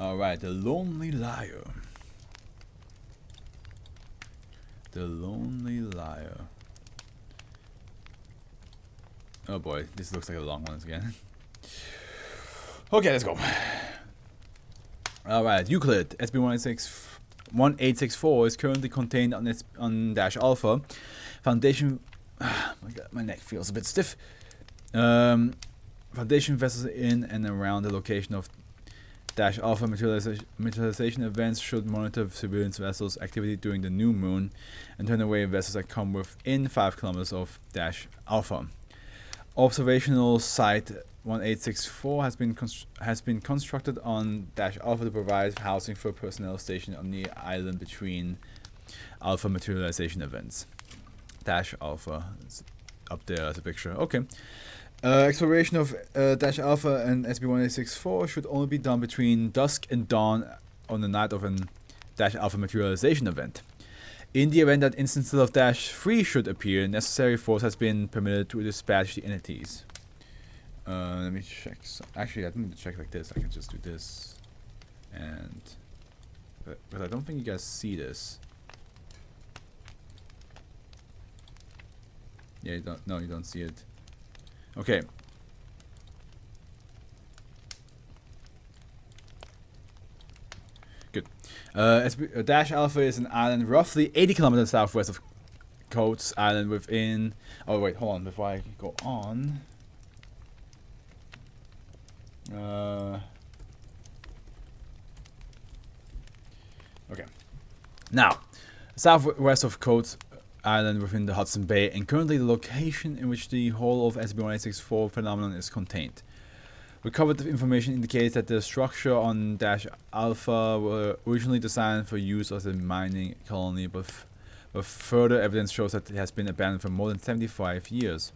Alright, the Lonely Liar. The Lonely Liar. Oh boy, this looks like a long one again. Okay, let's go. Alright, Euclid SCP-1864 is currently contained on Dash Alpha. Foundation. My god, my neck feels a bit stiff. Foundation vessels in and around the location of Dash Alpha materialization events should monitor civilian vessels' activity during the new moon and turn away vessels that come within 5 kilometers of Dash Alpha. Observational Site 1864 has been constructed on Dash Alpha to provide housing for personnel stationed on the island between Alpha materialization events. Dash Alpha, it's up there as a picture. Okay. Exploration of Dash Alpha and SCP-1864 should only be done between dusk and dawn on the night of an Dash Alpha materialization event. In the event that instances of Dash 3 should appear, necessary force has been permitted to dispatch the entities. Let me check. Actually, I don't need to check like this. I can just do this. And... But I don't think you guys see this. Yeah, you don't. No, you don't see it. Okay. Good. Dash Alpha is an island roughly 80 kilometers southwest of Coates Island within... Oh wait, hold on, before I go on. Okay. Now, southwest of Coates Island within the Hudson Bay, and currently the location in which the whole of SCP-1864 phenomenon is contained. Recovered information indicates that the structure on Dash Alpha were originally designed for use as a mining colony, but further evidence shows that it has been abandoned for more than 75 years.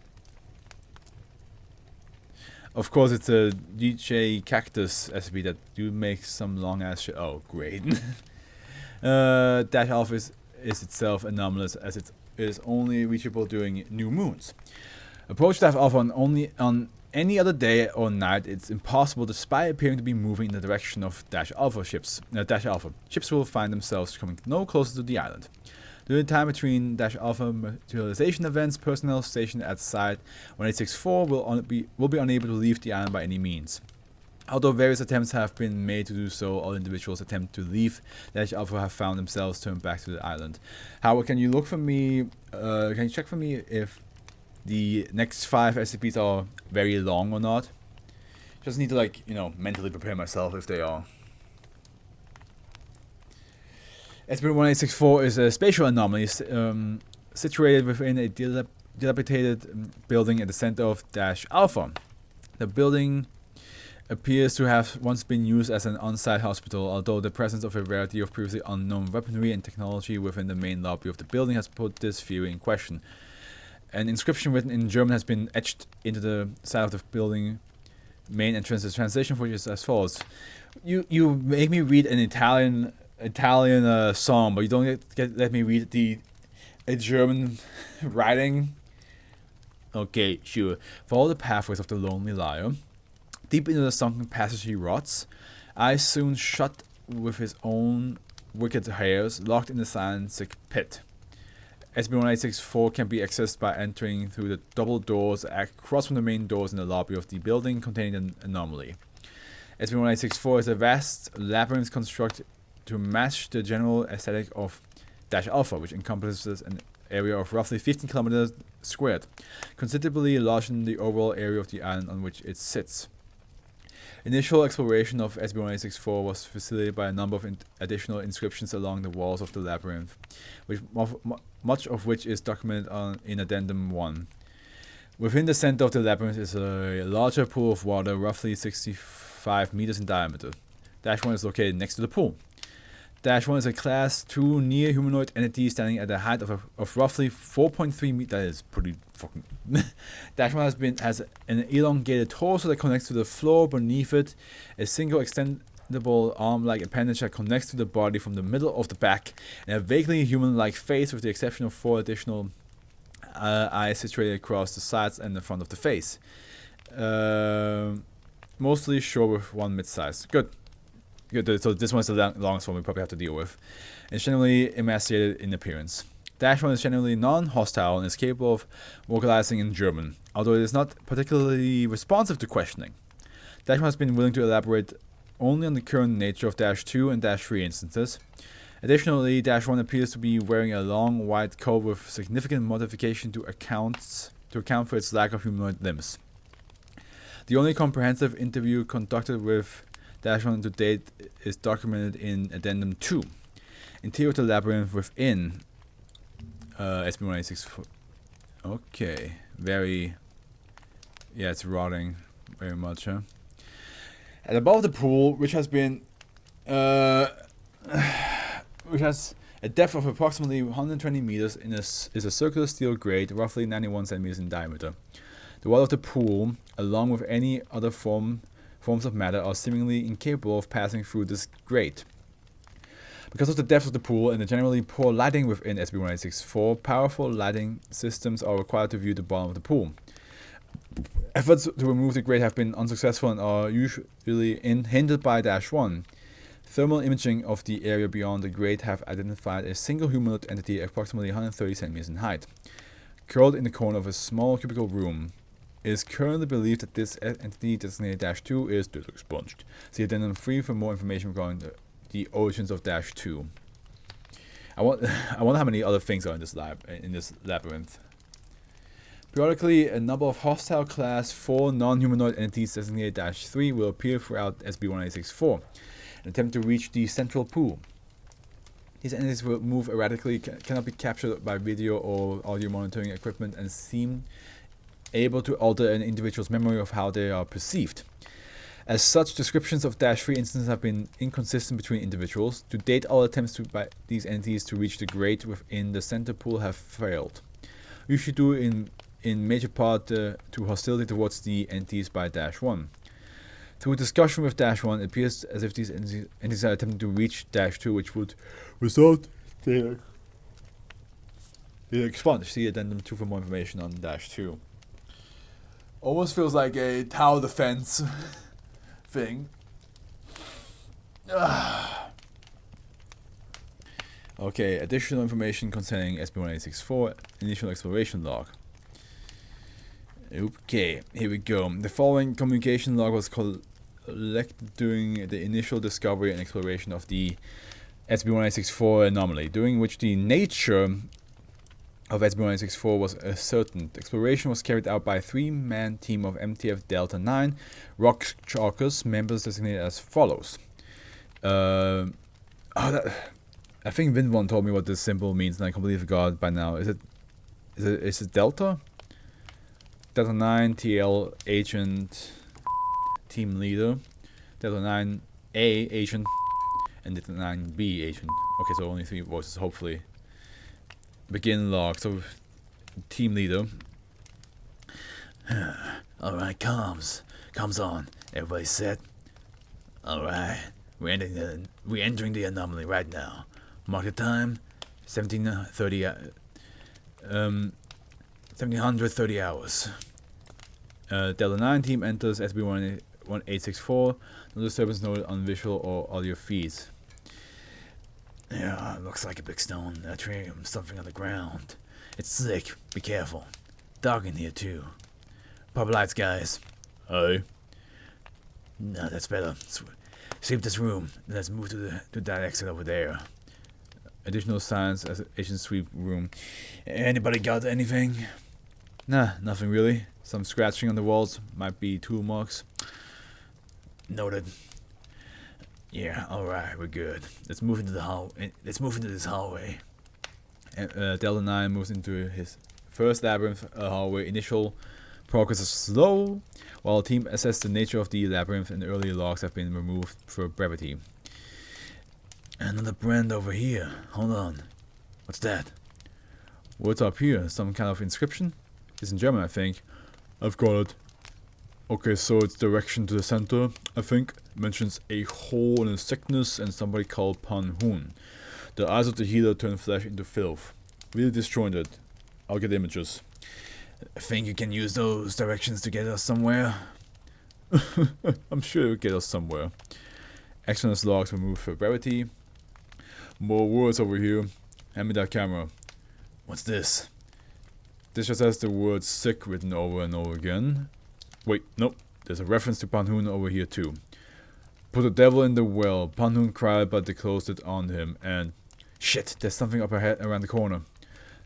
Of course, it's a DJ Cactus SCP that do make some long ass shit. Oh, great. Dash Alpha is itself anomalous as it is only reachable during new moons. Approach Dash Alpha on any other day or night, it's impossible despite appearing to be moving in the direction of Dash Alpha ships. Dash Alpha ships will find themselves coming no closer to the island. During the time between Dash Alpha materialization events, personnel stationed at Site 1864 will be unable to leave the island by any means. Although various attempts have been made to do so, all individuals attempt to leave Dash Alpha have found themselves turned back to the island. Howard, can you look for me? Can you check for me if the next 5 SCPs are very long or not? Just need to, like, you know, mentally prepare myself if they are. SCP-1864 is a spatial anomaly situated within a dilapidated building at the center of Dash Alpha. The building appears to have once been used as an on-site hospital, although the presence of a variety of previously unknown weaponry and technology within the main lobby of the building has put this theory in question. An inscription written in German has been etched into the side of the building main entrance. The translation for it is as follows. You make me read an Italian song, but you don't let me read a German writing. Okay, sure. Follow the pathways of the Lonely Liar. Deep into the sunken passage he rots, eyes soon shut with his own wicked hairs, locked in the silent sick pit. SCP-1864 can be accessed by entering through the double doors across from the main doors in the lobby of the building containing an anomaly. SCP-1864 is a vast labyrinth constructed to match the general aesthetic of Dash Alpha, which encompasses an area of roughly 15 kilometers squared, considerably larger than the overall area of the island on which it sits. Initial exploration of SCP-1864 was facilitated by a number of additional inscriptions along the walls of the labyrinth, much of which is documented in Addendum 1. Within the center of the labyrinth is a larger pool of water, roughly 65 meters in diameter. Dash 1 is located next to the pool. Dash 1 is a Class 2 near-humanoid entity standing at a height of roughly 4.3 meters. That is pretty fucking... Dash 1 has an elongated torso that connects to the floor beneath it, a single extendable arm-like appendage that connects to the body from the middle of the back, and a vaguely human-like face with the exception of 4 additional eyes situated across the sides and the front of the face. Mostly short with one mid-size. Good. Good, so this one's the longest one we probably have to deal with. It's generally emaciated in appearance. -1 is generally non-hostile and is capable of vocalizing in German, although it is not particularly responsive to questioning. -1 has been willing to elaborate only on the current nature of -2 and -3 instances. Additionally, -1 appears to be wearing a long white coat with significant modification to account for its lack of humanoid limbs. The only comprehensive interview conducted with -1 to date is documented in Addendum 2. Interior of the labyrinth within SCP-1864. Okay, very. Yeah, it's rotting very much, huh? And above the pool, which has been. Which has a depth of approximately 120 meters, is a circular steel grate, roughly 91 centimeters in diameter. The wall of the pool, along with any other forms of matter, are seemingly incapable of passing through this grate. Because of the depth of the pool and the generally poor lighting within SCP-1864, powerful lighting systems are required to view the bottom of the pool. Efforts to remove the grate have been unsuccessful and are usually hindered by -1. Thermal imaging of the area beyond the grate have identified a single humanoid entity approximately 130 centimeters in height, curled in the corner of a small cubicle room. It is currently believed that this entity designated -2 is expunged. See Addendum 3 for more information regarding the origins of -2. I wonder how many other things are in this labyrinth. Periodically, a number of hostile Class 4 non-humanoid entities designated -3 will appear throughout SCP-1864 and attempt to reach the central pool. These entities will move erratically, cannot be captured by video or audio monitoring equipment, and seem able to alter an individual's memory of how they are perceived. As such, descriptions of -3 instances have been inconsistent between individuals. To date, all attempts by these entities to reach the grate within the center pool have failed, usually due in major part to hostility towards the entities by -1. Through discussion with -1, it appears as if these entities are attempting to reach -2, which would result in expunge. See Addendum 2 for more information on -2. Almost feels like a tower defense thing. Okay, additional information concerning SCP-1864 initial exploration log. Okay, here we go. The following communication log was collected during the initial discovery and exploration of the SCP-1864 anomaly, during which the nature of SCP-1864 was ascertained. The exploration was carried out by a 3-man team of MTF Delta 9 rock chalkers, members designated as follows. I think Vinvon told me what this symbol means, and I completely forgot by now. Is it Delta? Delta 9 TL Agent Team Leader, Delta 9A Agent, and Delta 9B Agent. Okay, so only 3 voices, hopefully. Begin log. So, Team Leader. Alright, comms on. Everybody set? Alright. We're entering the anomaly right now. Mark the time. 1730 hours. Delta 9 team enters SCP-1864. No disturbance noted on visual or audio feeds. Yeah, looks like a big stone atrium, something on the ground. It's slick. Be careful. Dark in here too. Pop lights, guys. Aye. No, that's better. Sweep this room. Let's move to that exit over there. Additional signs as agent sweep room. Anybody got anything? Nah, nothing really. Some scratching on the walls. Might be tool marks. Noted. Yeah, alright, we're good. Let's move into this hallway. Delta 9 moves into his first labyrinth hallway. Initial progress is slow, while the team assesses the nature of the labyrinth and earlier logs have been removed for brevity. Another brand over here. Hold on. What's that? What's up here? Some kind of inscription? It's in German, I think. I've got it. Okay, so it's direction to the center, I think. Mentions a hole in a sickness and somebody called Pan Hoon. The eyes of the healer turn flesh into filth. Really disjointed. I'll get images. I think you can use those directions to get us somewhere. I'm sure it'll get us somewhere. External logs removed for brevity. More words over here. Hand me that camera. What's this? This just has the word sick written over and over again. Wait, nope. There's a reference to Panhoon over here too. Put the devil in the well. Panhoon cried, but they closed it on him. And shit, there's something up ahead around the corner.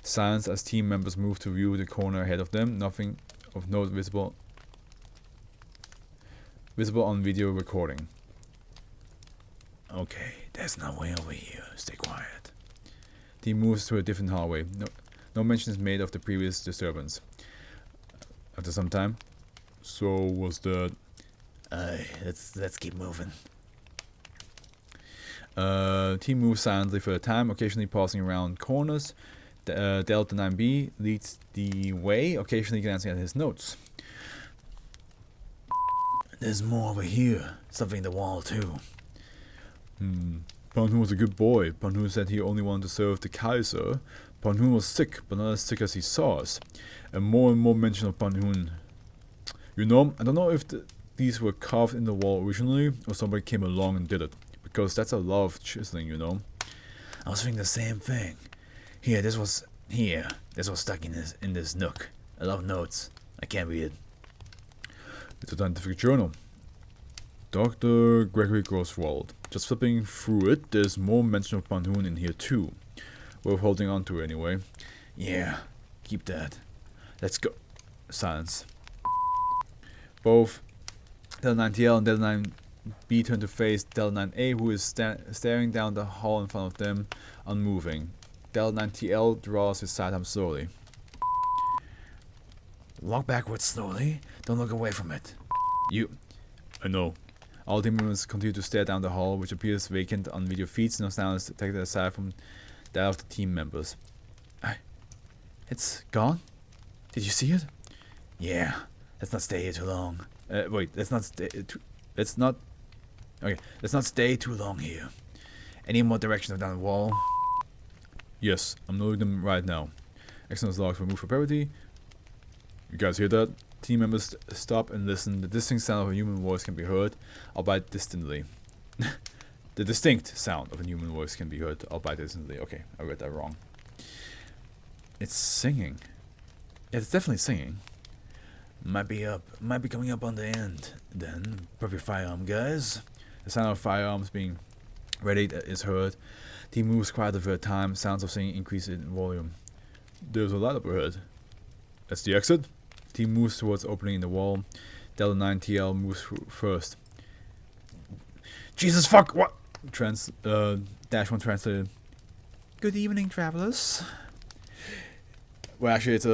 Silence as team members move to view the corner ahead of them. Nothing of note visible on video recording. Okay, there's no way over here. Stay quiet. Team moves to a different hallway. No mention is made of the previous disturbance. After some time. So was that? Let's keep moving. Team moves silently for a time, occasionally pausing around corners. Delta 9B leads the way, occasionally glancing at his notes. There's more over here. Something in the wall too. Panhoon was a good boy. Panhoon said he only wanted to serve the Kaiser. Panhoon was sick, but not as sick as he saw us. And more mention of Panhoon. You know, I don't know if these were carved in the wall originally, or somebody came along and did it. Because that's a lot of chiseling, you know. I was thinking the same thing. This was stuck in this nook. A lot of notes. I can't read it. It's a scientific journal. Dr. Gregory Grosswald. Just flipping through it, there's more mention of Panhoon in here too. Worth holding on to anyway. Yeah, keep that. Let's go. Silence. Both Delta 9TL and Delta 9B turn to face Delta 9A, who is staring down the hall in front of them, unmoving. Delta 9TL draws his sidearm slowly. Walk backwards slowly. Don't look away from it. I know. All team members continue to stare down the hall, which appears vacant on video feeds. No sound is detected aside from that of the team members. It's gone? Did you see it? Yeah. Let's not stay here too long. Wait, let's not stay too long here. Any more directions down the wall? Yes, I'm loading them right now. External logs removed for brevity. You guys hear that? Team members stop and listen. The distinct sound of a human voice can be heard, albeit distantly. The distinct sound of a human voice can be heard, albeit distantly. Okay, I read that wrong. It's singing. Yeah, it's definitely singing. Might be coming up on the end. Then, prep your firearm, guys. The sound of firearms being readied is heard. Team moves quietly for a time. Sounds of singing increase in volume. There's a light up ahead. That's the exit. Team moves towards opening in the wall. Delta 9TL moves first. Jesus fuck, what? Dash 1 translated. Good evening, travelers. Well, actually, it's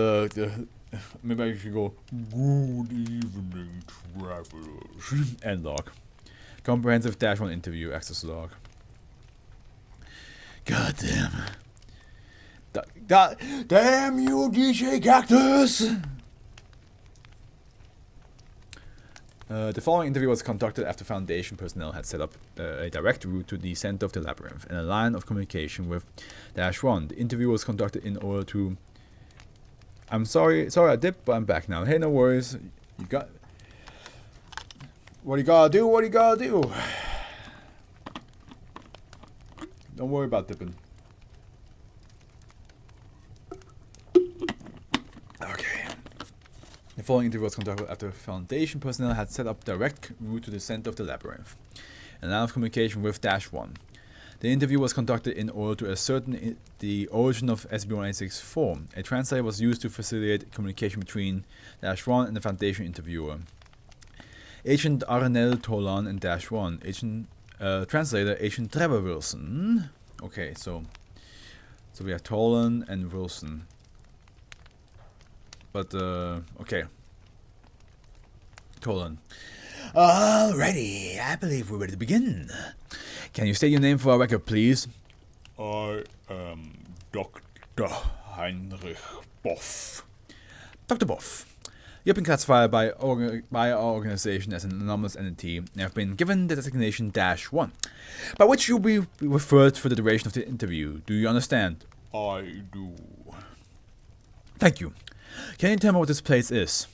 maybe I should go. Good evening, travelers. End log. Comprehensive Dash 1 interview. Access log. God damn. Damn you, DJ Cactus! The following interview was conducted after Foundation personnel had set up a direct route to the center of the labyrinth and a line of communication with Dash 1. The interview was conducted in order to... I'm sorry I dipped, but I'm back now. Hey, no worries. You got... What do you gotta do? Don't worry about dipping. Okay. The following interview was conducted after Foundation personnel had set up direct route to the center of the labyrinth, and line of communication with Dash 1. The interview was conducted in order to ascertain the origin of SCP-1864. A translator was used to facilitate communication between Dash 1 and the Foundation interviewer. Agent Arnel Tolan and Dash 1. Translator Agent Trevor Wilson. Okay, so we have Tolan and Wilson. But, okay. Tolan. Alrighty, I believe we're ready to begin. Can you state your name for our record, please? I am Dr. Heinrich Boff. Dr. Boff. You have been classified by our organization as an anomalous entity and have been given the designation Dash 1, by which you'll be referred for the duration of the interview. Do you understand? I do. Thank you. Can you tell me what this place is?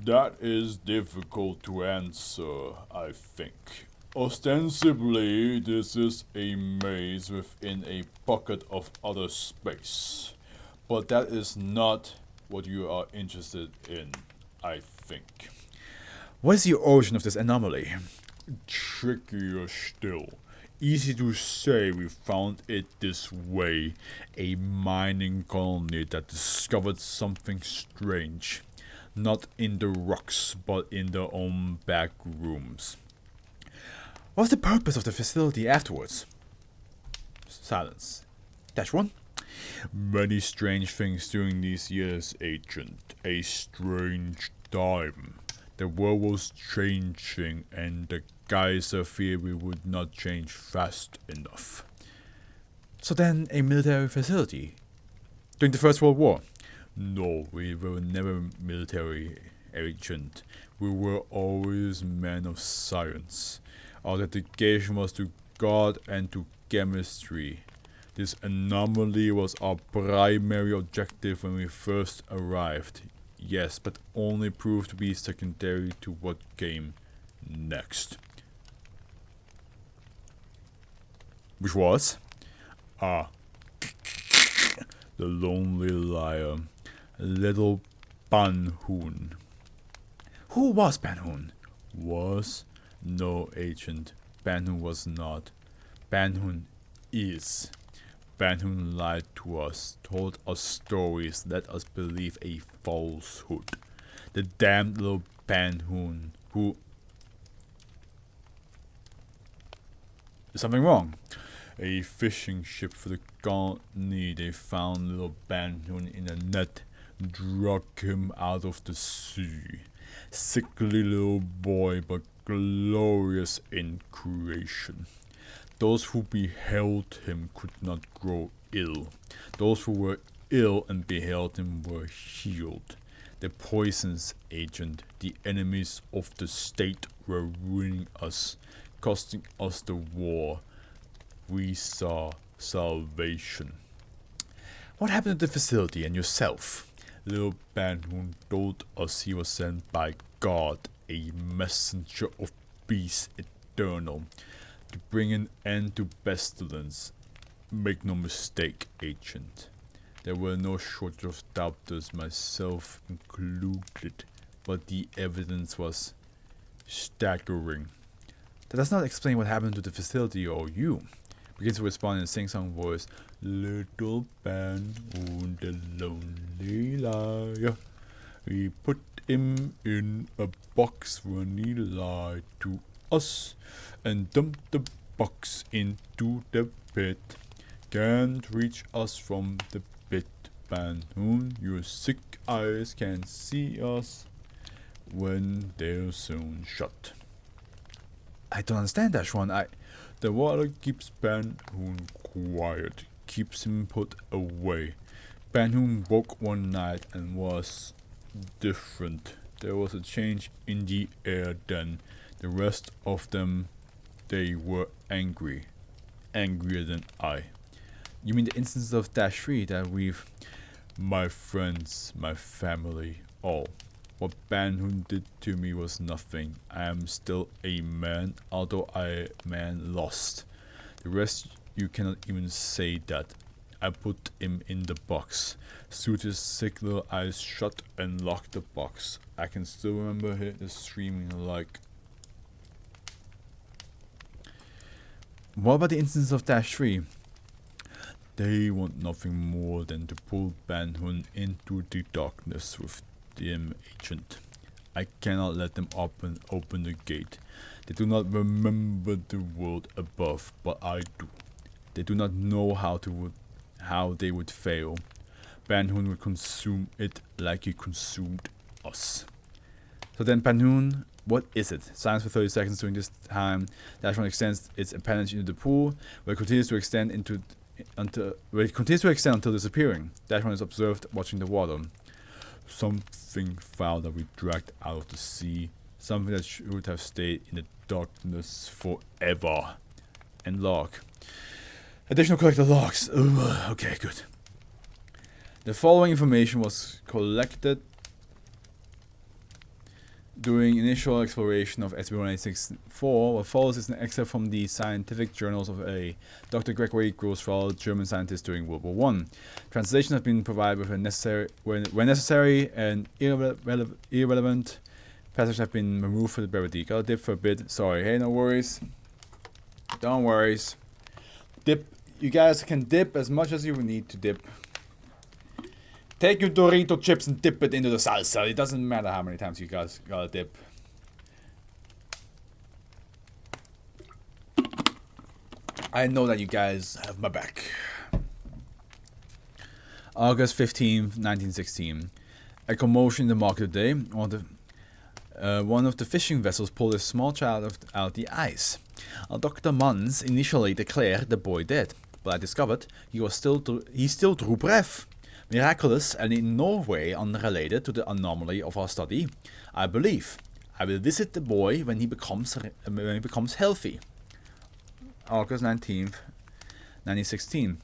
That is difficult to answer, I think. Ostensibly, this is a maze within a pocket of outer space. But that is not what you are interested in, I think. What is the origin of this anomaly? Trickier still. Easy to say we found it this way. A mining colony that discovered something strange. Not in the rocks, but in their own back rooms. What was the purpose of the facility afterwards? Silence. -1. Many strange things during these years, Agent. A strange time. The world was changing, and the Geyser feared we would not change fast enough. So then, a military facility? During the First World War? No, we were never military, Agent. We were always men of science. Our dedication was to God and to chemistry. This anomaly was our primary objective when we first arrived. Yes, but only proved to be secondary to what came next. Which was? The lonely liar. Little Ban-Hoon. Who was Ban-Hoon? Was? No, Agent. Ban-Hoon was not. Ban-Hoon is. Ban-Hoon lied to us, told us stories, let us believe a falsehood. The damned little Ban-Hoon who... Is something wrong? A fishing ship for the colony. They found little Ban-Hoon in a net, drug him out of the sea. Sickly little boy, but glorious in creation. Those who beheld him could not grow ill. Those who were ill and beheld him were healed. The poisons, Agent, the enemies of the state were ruining us, costing us the war. We saw salvation. What happened to the facility and yourself? Little Ban-Hoon told us he was sent by God, a messenger of peace eternal, to bring an end to pestilence. Make no mistake, Agent. There were no shortage of doubters, myself included, but the evidence was staggering. That does not explain what happened to the facility or you. Begins to respond in a sing-song voice. Little Ban-Hoon, the lonely liar. We put him in a box when he lied to us and dumped the box into the pit. Can't reach us from the pit, Ban-Hoon. Your sick eyes can see us when they're soon shut. I don't understand, -1. The water keeps Ban-Hoon quiet, keeps him put away. Ban-Hoon woke one night and was different. There was a change in the air then. The rest of them, they were angry. Angrier than I. You mean the instance of -3 that we've... My friends, my family, all. What Ban-Hoon did to me was nothing. I am still a man, although I man lost. The rest you cannot even say that. I put him in the box, sewed his sick little eyes shut and locked the box. I can still remember the screaming like... What about the instance of -3? They want nothing more than to pull Ban-Hoon into the darkness with them, Agent. I cannot let them open the gate. They do not remember the world above, but I do. They do not know how they would fail. Ban-Hoon would consume it like he consumed us. So then, Ban-Hoon, what is it? Silence for 30 seconds. During this time, -1 extends its appendage into the pool, where it continues to extend until disappearing. -1 is observed watching the water. Something foul that we dragged out of the sea. Something that should have stayed in the darkness forever. And log. Additional collector logs. Ugh, okay, good. The following information was collected During initial exploration of SCP-1864, what follows is an excerpt from the scientific journals of a Dr. Gregory Grosswald, German scientist during World War I. Translation has been provided with when necessary, and irrelevant passages have been removed for the brevity. Gotta dip for a bit. Sorry. Hey, no worries. Don't worries. Dip. You guys can dip as much as you need to dip. Take your Dorito chips and dip it into the salsa. It doesn't matter how many times you guys gotta dip. I know that you guys have my back. August 15th, 1916. A commotion in the market today. One of the fishing vessels pulled a small child out the ice. Dr. Mans initially declared the boy dead, but I discovered he still drew breath. Miraculous and in no way unrelated to the anomaly of our study. I believe. I will visit the boy when he becomes healthy. August 19th, 1916.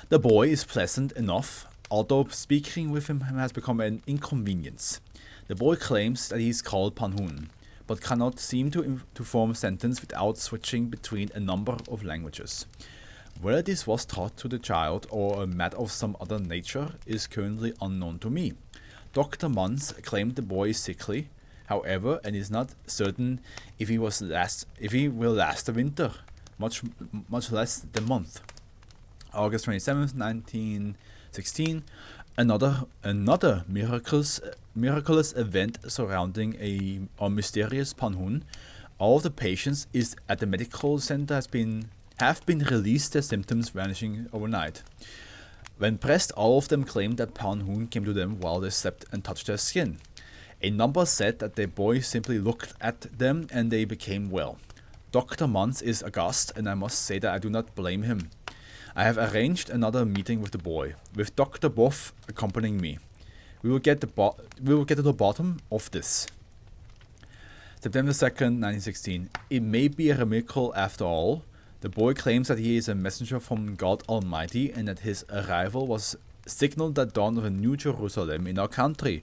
The boy is pleasant enough, although speaking with him has become an inconvenience. The boy claims that he is called Panhun, but cannot seem to form a sentence without switching between a number of languages. Whether this was taught to the child or a matter of some other nature is currently unknown to me. Dr. Mans claimed the boy is sickly, however, and is not certain if he will last the winter, much less the month. August 27th, 1916. Another miraculous event surrounding a mysterious Panhun. All of the patients at the medical center have been released, their symptoms vanishing overnight. When pressed, all of them claimed that Panhun came to them while they slept and touched their skin. A number said that the boy simply looked at them and they became well. Dr. Mans is aghast, and I must say that I do not blame him. I have arranged another meeting with the boy, with Dr. Boff accompanying me. We will get to the bottom of this. September 2nd, 1916. It may be a miracle after all. The boy claims that he is a messenger from God Almighty and that his arrival was signaled the dawn of a new Jerusalem in our country.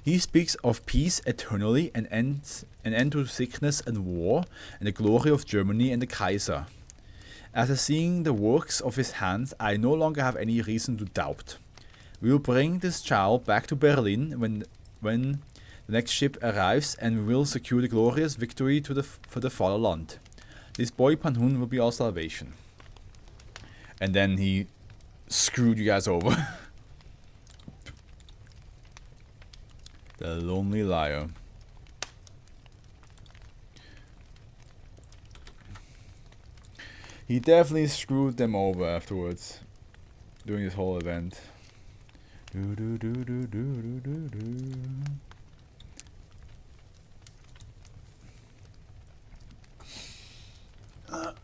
He speaks of peace eternally, an end to sickness and war, and the glory of Germany and the Kaiser. After seeing the works of his hands, I no longer have any reason to doubt. We will bring this child back to Berlin when the next ship arrives, and we will secure the glorious victory for the fatherland. This boy Panhun will be our salvation. And then he screwed you guys over. The lonely liar. He definitely screwed them over afterwards, during this whole event.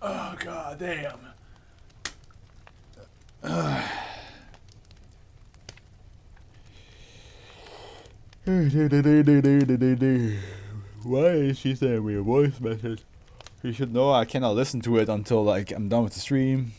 Oh god damn. Why is she sending me a voice message? You should know I cannot listen to it until I'm done with the stream.